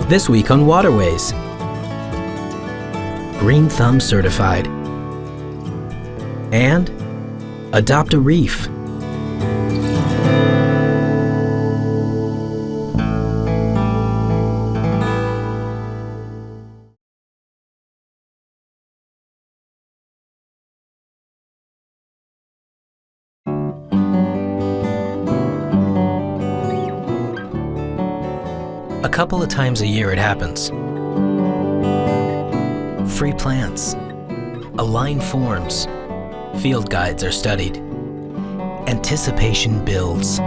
This week on Waterways. Green Thumb certified. And Adopt-a-Reef. A couple of times a year it happens. Free plants, a line forms, field guides are studied, anticipation builds.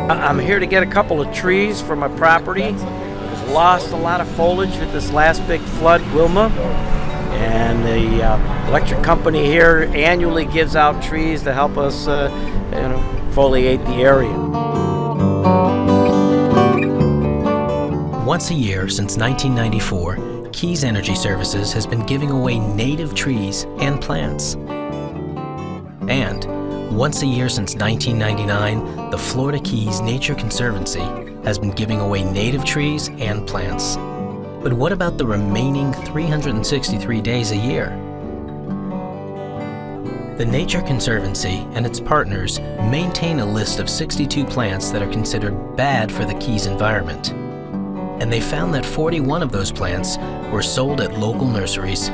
I'm here to get a couple of trees for my property. We've lost a lot of foliage with this last big flood, Wilma. And the electric company here annually gives out trees to help us foliate the area. Once a year since 1994, Keys Energy Services has been giving away native trees and plants. And once a year since 1999, the Florida Keys Nature Conservancy has been giving away native trees and plants. But what about the remaining 363 days a year? The Nature Conservancy and its partners maintain a list of 62 plants that are considered bad for the Keys environment. And they found that 41 of those plants were sold at local nurseries.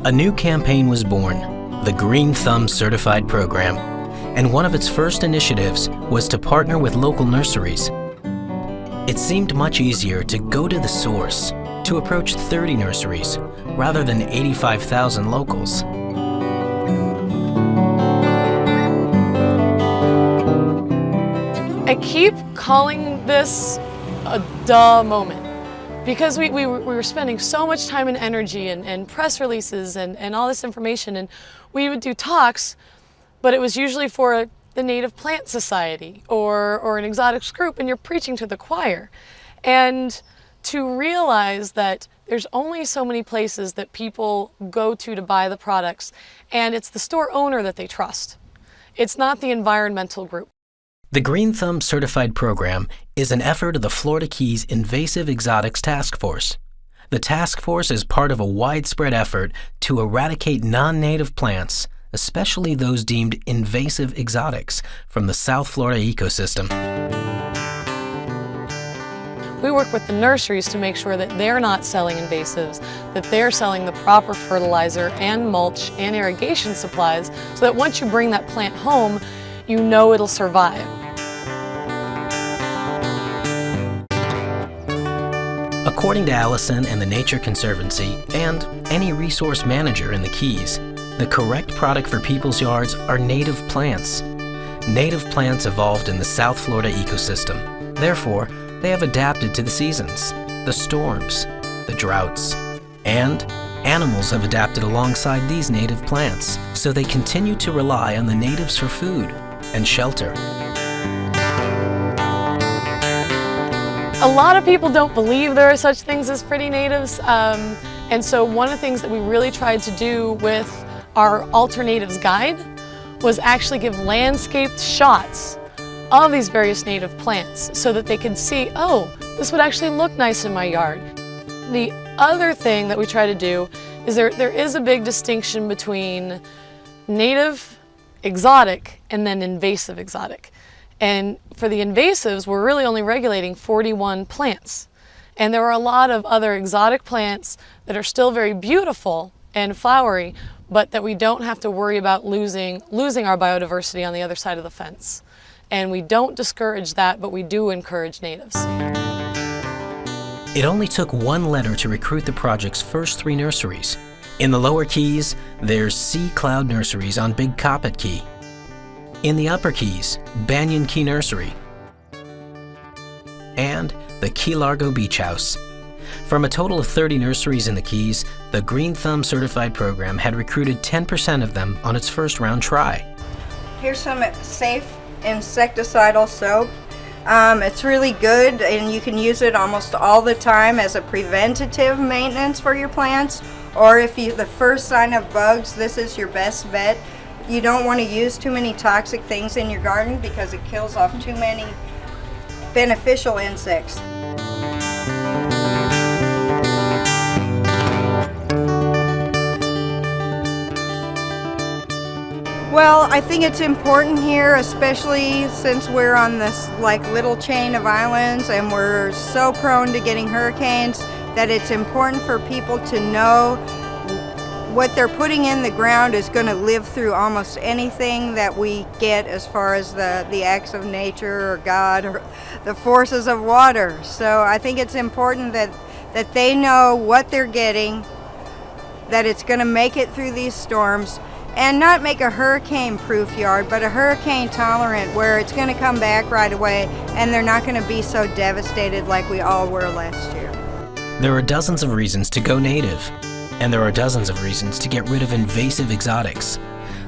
A new campaign was born, the Green Thumb Certified Program, and one of its first initiatives was to partner with local nurseries. It seemed much easier to go to the source, to approach 30 nurseries, rather than 85,000 locals. I keep calling this a duh moment because we were spending so much time and energy and press releases and all this information, and we would do talks, but it was usually for the Native Plant Society or an exotics group, and you're preaching to the choir. And to realize that there's only so many places that people go to buy the products, and it's the store owner that they trust. It's not the environmental group. The Green Thumb Certified Program is an effort of the Florida Keys Invasive Exotics Task Force. The task force is part of a widespread effort to eradicate non-native plants, especially those deemed invasive exotics, from the South Florida ecosystem. We work with the nurseries to make sure that they're not selling invasives, that they're selling the proper fertilizer and mulch and irrigation supplies, so that once you bring that plant home, you know it'll survive. According to Alison and the Nature Conservancy, and any resource manager in the Keys, the correct product for people's yards are native plants. Native plants evolved in the South Florida ecosystem. Therefore, they have adapted to the seasons, the storms, the droughts, and animals have adapted alongside these native plants, so they continue to rely on the natives for food and shelter. A lot of people don't believe there are such things as pretty natives, and so one of the things that we really tried to do with our Alternatives Guide was actually give landscaped shots of these various native plants so that they could see, oh, this would actually look nice in my yard. The other thing that we try to do is there is a big distinction between native, exotic, and then invasive exotic. And for the invasives, we're really only regulating 41 plants. And there are a lot of other exotic plants that are still very beautiful and flowery, but that we don't have to worry about losing our biodiversity on the other side of the fence. And we don't discourage that, but we do encourage natives. It only took one letter to recruit the project's first 3 nurseries. In the Lower Keys, there's Sea Cloud Nurseries on Big Cappt Key. In the Upper Keys, Banyan Key Nursery. And the Key Largo Beach House. From a total of 30 nurseries in the Keys, the Green Thumb Certified Program had recruited 10% of them on its first round try. Here's some safe insecticidal soap. It's really good, and you can use it almost all the time as a preventative maintenance for your plants, or if the first sign of bugs, this is your best bet. You don't want to use too many toxic things in your garden because it kills off too many beneficial insects. Well, I think it's important here, especially since we're on this like little chain of islands and we're so prone to getting hurricanes, that it's important for people to know what they're putting in the ground is going to live through almost anything that we get as far as the acts of nature or God or the forces of water. So I think it's important that they know what they're getting, that it's going to make it through these storms, and not make a hurricane-proof yard, but a hurricane-tolerant where it's going to come back right away and they're not going to be so devastated like we all were last year. There are dozens of reasons to go native, and there are dozens of reasons to get rid of invasive exotics,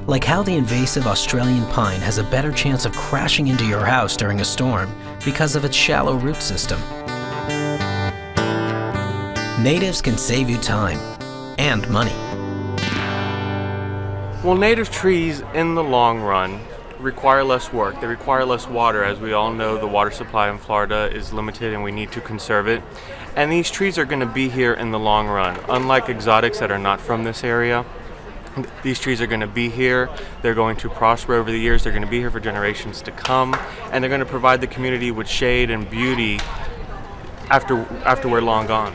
like how the invasive Australian pine has a better chance of crashing into your house during a storm because of its shallow root system. Natives can save you time and money. Well, native trees in the long run require less work. They require less water. As we all know, the water supply in Florida is limited and we need to conserve it. And these trees are going to be here in the long run. Unlike exotics that are not from this area, these trees are going to be here. They're going to prosper over the years. They're going to be here for generations to come. And they're going to provide the community with shade and beauty after we're long gone.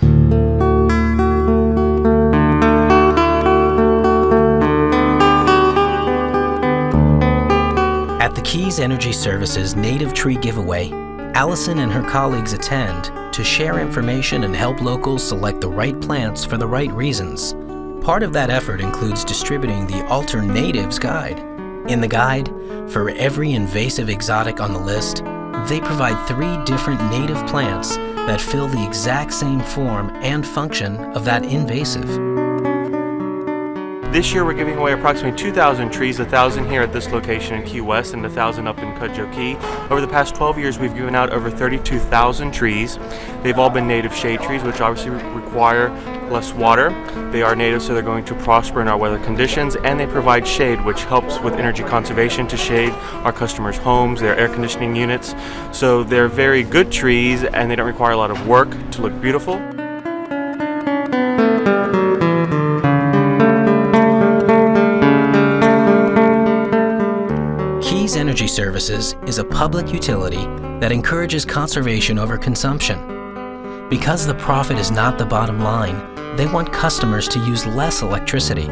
At the Keys Energy Services Native Tree Giveaway, Alison and her colleagues attend to share information and help locals select the right plants for the right reasons. Part of that effort includes distributing the Alternatives Guide. In the guide, for every invasive exotic on the list, they provide 3 different native plants that fill the exact same form and function of that invasive. This year we're giving away approximately 2,000 trees, 1,000 here at this location in Key West and 1,000 up in Cudjoe Key. Over the past 12 years we've given out over 32,000 trees. They've all been native shade trees, which obviously require less water. They are native, so they're going to prosper in our weather conditions, and they provide shade, which helps with energy conservation to shade our customers' homes, their air conditioning units. So they're very good trees and they don't require a lot of work to look beautiful. Keys Energy Services is a public utility that encourages conservation over consumption. Because the profit is not the bottom line, they want customers to use less electricity.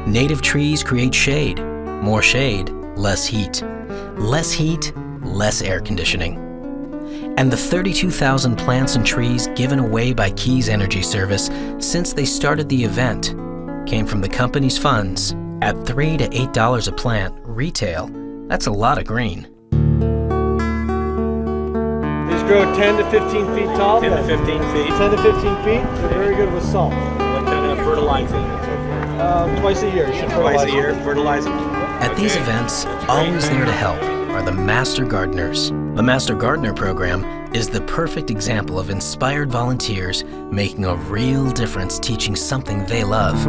Native trees create shade. More shade, less heat. Less heat, less air conditioning. And the 32,000 plants and trees given away by Keys Energy Service since they started the event came from the company's funds at $3 to $8 a plant retail. That's a lot of green. These grow 10 to 15 feet tall. 10 to 15 feet. 10 to 15 feet. They're very good with salt. What kind of fertilizing and so forth? Twice a year. Twice a year, fertilizing. At these events, always there to help are the Master Gardeners. The Master Gardener program is the perfect example of inspired volunteers making a real difference, teaching something they love.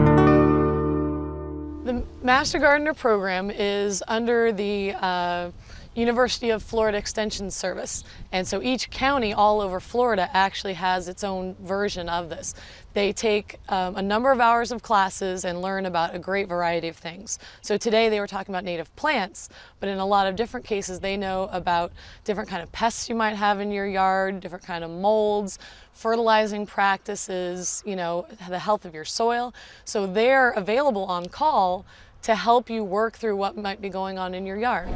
The Master Gardener program is under the University of Florida Extension Service, and so each county all over Florida actually has its own version of this. They take a number of hours of classes and learn about a great variety of things. So today they were talking about native plants, but in a lot of different cases they know about different kind of pests you might have in your yard, different kind of molds, fertilizing practices, you know, the health of your soil. So they're available on call to help you work through what might be going on in your yard.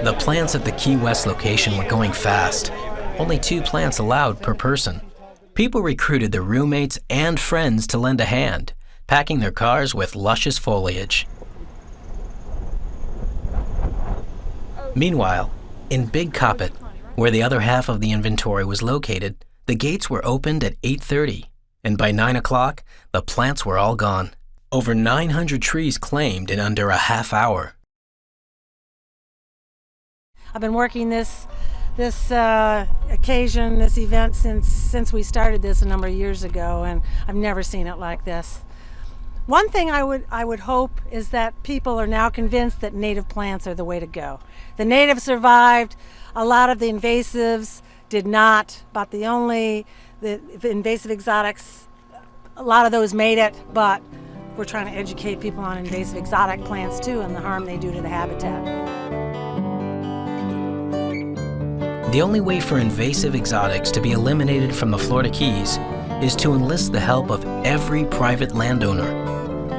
The plants at the Key West location were going fast. Only 2 plants allowed per person. People recruited their roommates and friends to lend a hand, packing their cars with luscious foliage. Meanwhile, in Big CAPT, where the other half of the inventory was located, the gates were opened at 8:30, and by 9 o'clock, the plants were all gone. Over 900 trees claimed in under a half hour. I've been working this occasion, this event since we started this a number of years ago, and I've never seen it like this. One thing I would hope is that people are now convinced that native plants are the way to go. The natives survived, a lot of the invasives did not, but the invasive exotics, a lot of those made it, but we're trying to educate people on invasive exotic plants too and the harm they do to the habitat. The only way for invasive exotics to be eliminated from the Florida Keys is to enlist the help of every private landowner.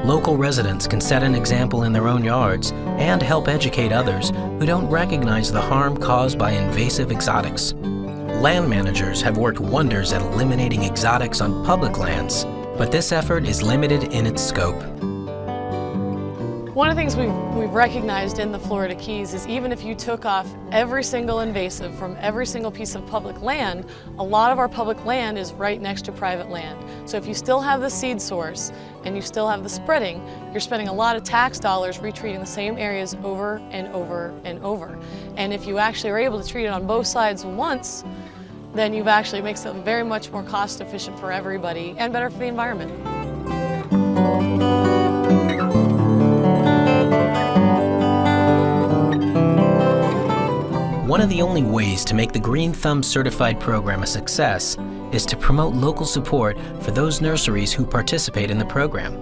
Local residents can set an example in their own yards and help educate others who don't recognize the harm caused by invasive exotics. Land managers have worked wonders at eliminating exotics on public lands, but this effort is limited in its scope. One of the things we've recognized in the Florida Keys is even if you took off every single invasive from every single piece of public land, a lot of our public land is right next to private land. So if you still have the seed source and you still have the spreading, you're spending a lot of tax dollars retreating the same areas over and over and over. And if you actually are able to treat it on both sides once, then you've actually makes it very much more cost efficient for everybody and better for the environment. One of the only ways to make the Green Thumb Certified program a success is to promote local support for those nurseries who participate in the program.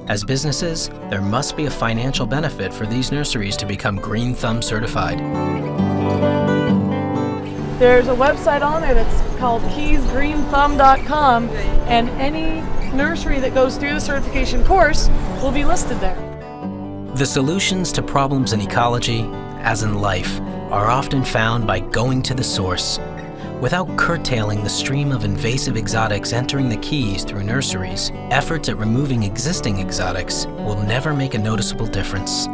As businesses, there must be a financial benefit for these nurseries to become Green Thumb certified. There's a website on there that's called keysgreenthumb.com, and any nursery that goes through the certification course will be listed there. The solutions to problems in ecology, as in life, are often found by going to the source. Without curtailing the stream of invasive exotics entering the Keys through nurseries, efforts at removing existing exotics will never make a noticeable difference.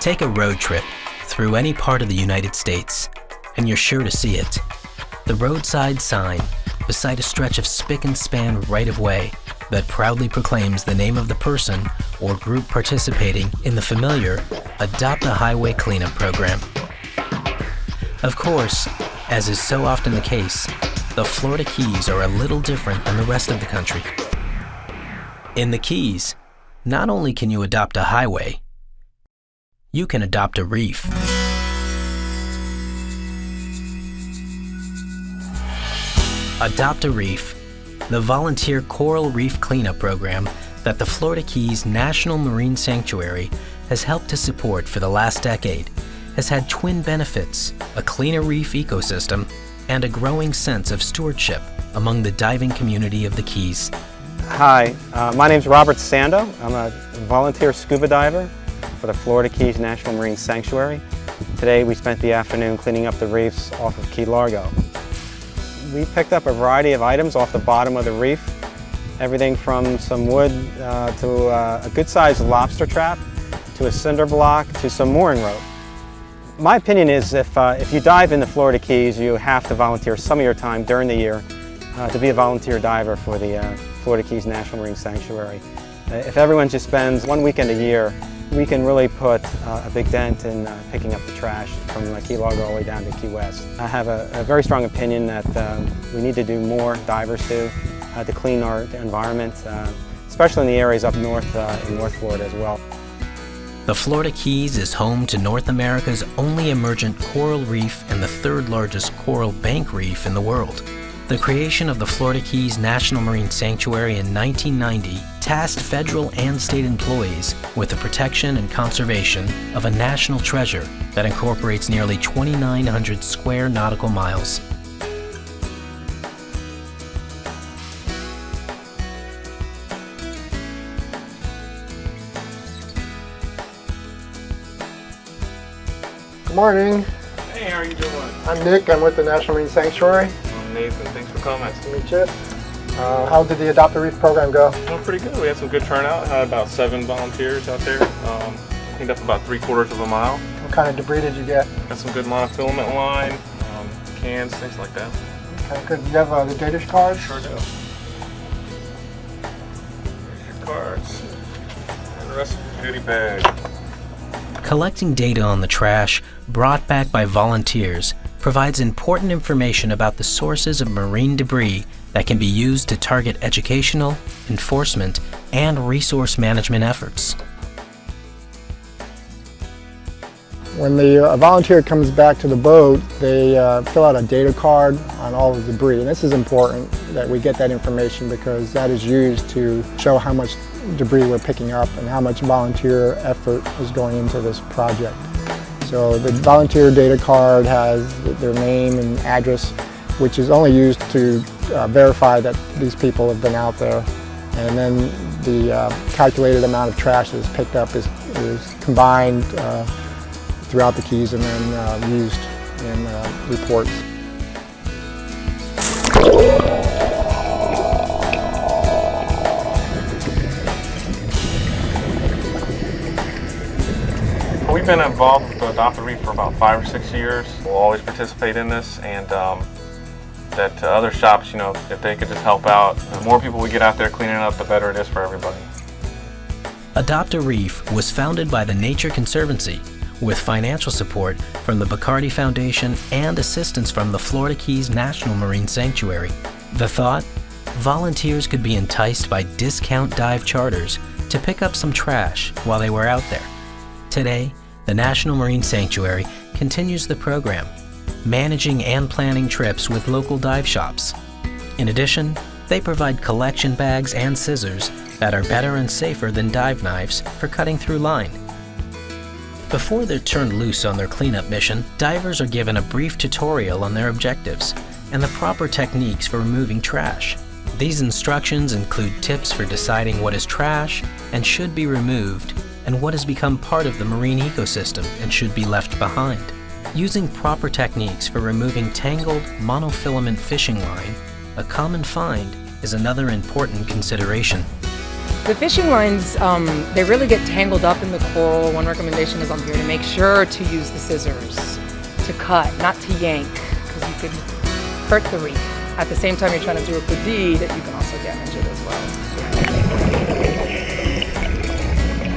Take a road trip through any part of the United States, and you're sure to see it. The roadside sign beside a stretch of spick and span right-of-way that proudly proclaims the name of the person or group participating in the familiar Adopt-a-Highway cleanup program. Of course, as is so often the case, the Florida Keys are a little different than the rest of the country. In the Keys, not only can you adopt a highway, you can adopt a reef. Adopt-a-Reef, the volunteer coral reef cleanup program that the Florida Keys National Marine Sanctuary has helped to support for the last decade, has had twin benefits: a cleaner reef ecosystem and a growing sense of stewardship among the diving community of the Keys. Hi, my name is Robert SANDO. I'm a volunteer scuba diver for the Florida Keys National Marine Sanctuary. Today we spent the afternoon cleaning up the reefs off of Key Largo. We picked up a variety of items off the bottom of the reef, everything from some wood to a good-sized lobster trap, to a cinder block, to some mooring rope. My opinion is if you dive in the Florida Keys, you have to volunteer some of your time during the year to be a volunteer diver for the Florida Keys National Marine Sanctuary. If everyone just spends one weekend a year, we can really put a big dent in picking up the trash from Key Largo all the way down to Key West. I have a very strong opinion that we need to do more, divers do, to clean our environment, especially in the areas up north in North Florida as well. The Florida Keys is home to North America's only emergent coral reef and the third largest coral bank reef in the world. The creation of the Florida Keys National Marine Sanctuary in 1990 tasked federal and state employees with the protection and conservation of a national treasure that incorporates nearly 2,900 square nautical miles. Good morning. Hey, how are you doing? I'm Nick. I'm with the National Marine Sanctuary. I'm Nathan. Thanks for coming. Nice to meet you. How did the Adopt-a-Reef program go? Well, pretty good. We had some good turnout. Had about 7 volunteers out there. Cleaned up about 3/4 of a mile. What kind of debris did you get? Got some good monofilament line, cans, things like that. Okay, good. You have the Datish card? Sure do. cards. And the rest of the goodie bag. Collecting data on the trash brought back by volunteers provides important information about the sources of marine debris that can be used to target educational, enforcement, and resource management efforts. When the volunteer comes back to the boat, they fill out a data card on all of the debris. And this is important that we get that information because that is used to show how much debris we're picking up and how much volunteer effort is going into this project. So the volunteer data card has their name and address, which is only used to verify that these people have been out there. And then the calculated amount of trash that is picked up is combined throughout the Keys and then used in reports. We've been involved with Adopt-a-Reef for about 5 or 6 years. We'll always participate in this, and that other shops, you know, if they could just help out, the more people we get out there cleaning up, the better it is for everybody. Adopt-a-Reef was founded by the Nature Conservancy with financial support from the Bacardi Foundation and assistance from the Florida Keys National Marine Sanctuary. The thought? Volunteers could be enticed by discount dive charters to pick up some trash while they were out there. Today, the National Marine Sanctuary continues the program, managing and planning trips with local dive shops. In addition, they provide collection bags and scissors that are better and safer than dive knives for cutting through line. Before they're turned loose on their cleanup mission, divers are given a brief tutorial on their objectives and the proper techniques for removing trash. These instructions include tips for deciding what is trash and should be removed, and what has become part of the marine ecosystem and should be left behind. Using proper techniques for removing tangled monofilament fishing line, a common find, is another important consideration. The fishing lines, they really get tangled up in the coral. One recommendation is on here to make sure to use the scissors to cut, not to yank, because you could hurt the reef. At the same time you're trying to do a good deed, you can also damage it as well.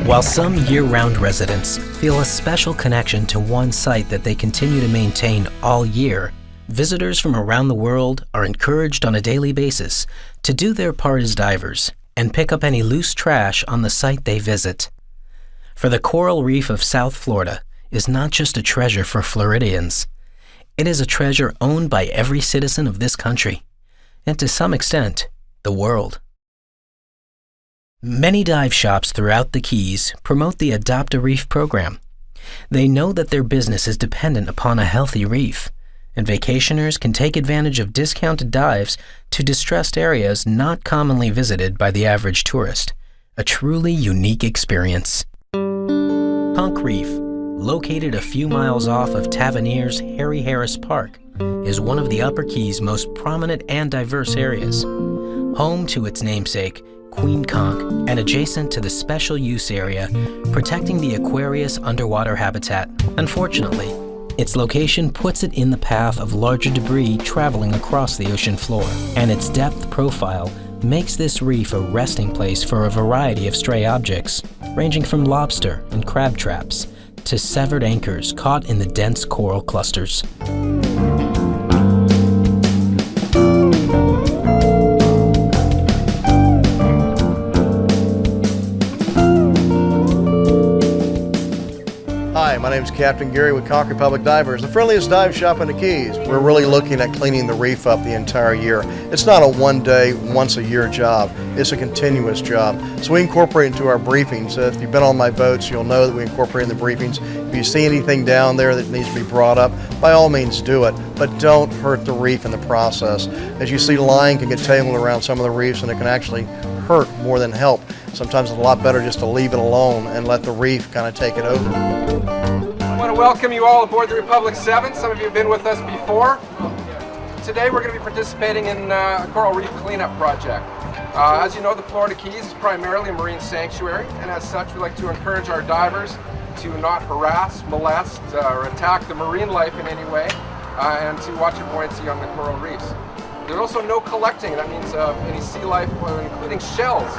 While some year-round residents feel a special connection to one site that they continue to maintain all year, visitors from around the world are encouraged on a daily basis to do their part as divers and pick up any loose trash on the site they visit. For the coral reef of South Florida is not just a treasure for Floridians. It is a treasure owned by every citizen of this country, and to some extent, the world. Many dive shops throughout the Keys promote the Adopt-a-Reef program. They know that their business is dependent upon a healthy reef, and vacationers can take advantage of discounted dives to distressed areas not commonly visited by the average tourist. A truly unique experience. Conch Reef, located a few miles off of Tavernier's Harry Harris Park, is one of the Upper Keys' most prominent and diverse areas. Home to its namesake, Queen Conch, and adjacent to the special use area protecting the Aquarius underwater habitat. Unfortunately, its location puts it in the path of larger debris traveling across the ocean floor, and its depth profile makes this reef a resting place for a variety of stray objects, ranging from lobster and crab traps to severed anchors caught in the dense coral clusters. Hi, my name is Captain Gary with Conch Republic Divers, the friendliest dive shop in the Keys. We're really looking at cleaning the reef up the entire year. It's not a one-day, once-a-year job. It's a continuous job. So we incorporate into our briefings. If you've been on my boats, you'll know that we incorporate in the briefings. If you see anything down there that needs to be brought up, by all means do it, but don't hurt the reef in the process. As you see, line can get tangled around some of the reefs and it can actually hurt more than help. Sometimes it's a lot better just to leave it alone and let the reef kind of take it over. I want to welcome you all aboard the Republic 7. Some of you have been with us before. Today we're going to be participating in a coral reef cleanup project. As you know, the Florida Keys is primarily a marine sanctuary, and as such we like to encourage our divers to not harass, molest, or attack the marine life in any way, and to watch the buoyancy on the coral reefs. There's also no collecting. That means any sea life, including shells,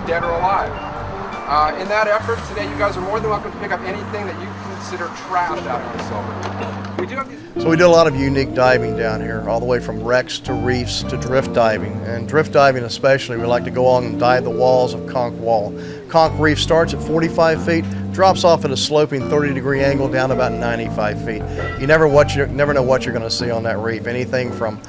dead or alive. In that effort, today you guys are more than welcome to pick up anything that you consider trash out of the silver. We do have these. So we do a lot of unique diving down here, all the way from wrecks to reefs to drift diving. And drift diving especially, we like to go on and dive the walls of Conch Wall. Conch Reef starts at 45 feet, drops off at a sloping 30-degree angle down to about 95 feet. You never know what you're going to see on that reef. Anything from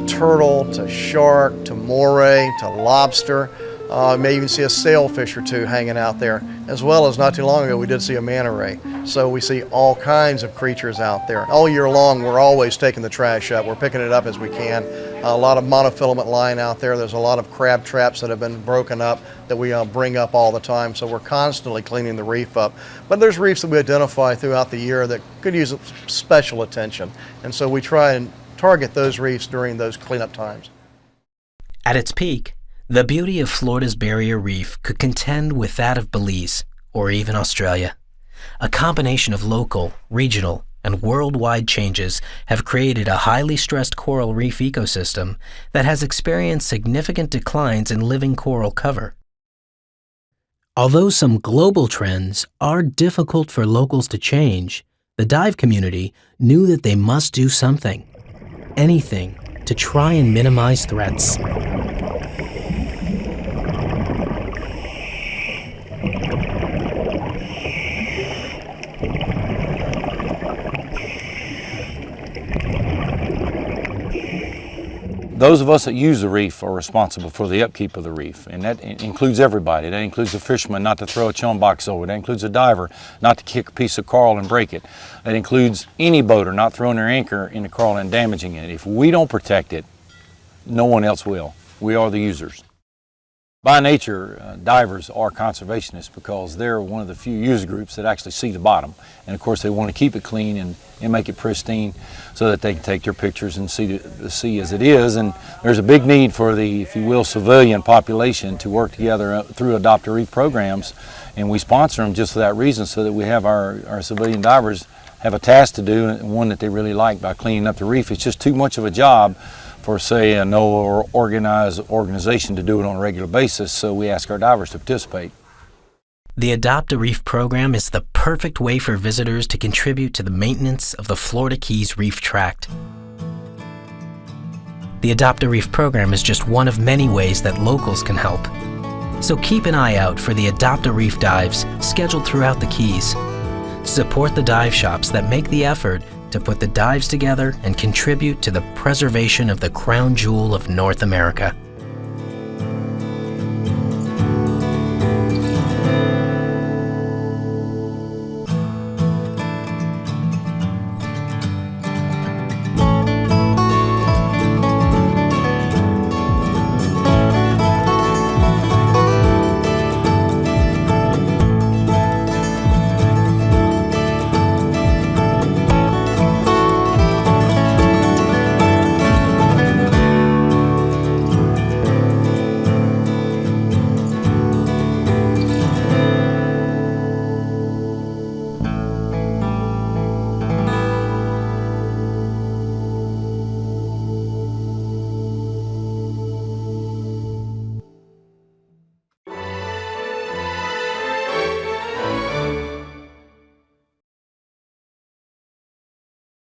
turtle to shark to moray to lobster. You may even see a sailfish or two hanging out there, as well as not too long ago we did see a manta ray. So we see all kinds of creatures out there. All year long we're always taking the trash up. We're picking it up as we can. A lot of monofilament line out there. There's a lot of crab traps that have been broken up that we bring up all the time. So we're constantly cleaning the reef up. But there's reefs that we identify throughout the year that could use special attention. And so we try and target those reefs during those cleanup times. At its peak, the beauty of Florida's barrier reef could contend with that of Belize, or even Australia. A combination of local, regional, and worldwide changes have created a highly stressed coral reef ecosystem that has experienced significant declines in living coral cover. Although some global trends are difficult for locals to change, the dive community knew that they must do something, anything, to try and minimize threats. Those of us that use the reef are responsible for the upkeep of the reef, and that includes everybody. That includes the fisherman not to throw a chum box over. That includes the diver not to kick a piece of coral and break it. That includes any boater not throwing their anchor in the coral and damaging it. If we don't protect it, no one else will. We are the users. By nature, divers are conservationists because they're one of the few user groups that actually see the bottom. And of course they want to keep it clean and make it pristine so that they can take their pictures and see the sea as it is. And there's a big need for the, if you will, civilian population to work together through Adopt-a-Reef programs. And we sponsor them just for that reason, so that we have our civilian divers have a task to do, and one that they really like, by cleaning up the reef. It's just too much of a job for, say, a NOAA or organized organization to do it on a regular basis, so we ask our divers to participate. The Adopt-a-Reef program is the perfect way for visitors to contribute to the maintenance of the Florida Keys Reef Tract. The Adopt-a-Reef program is just one of many ways that locals can help. So keep an eye out for the Adopt-a-Reef dives scheduled throughout the Keys. Support the dive shops that make the effort to put the dives together and contribute to the preservation of the crown jewel of North America.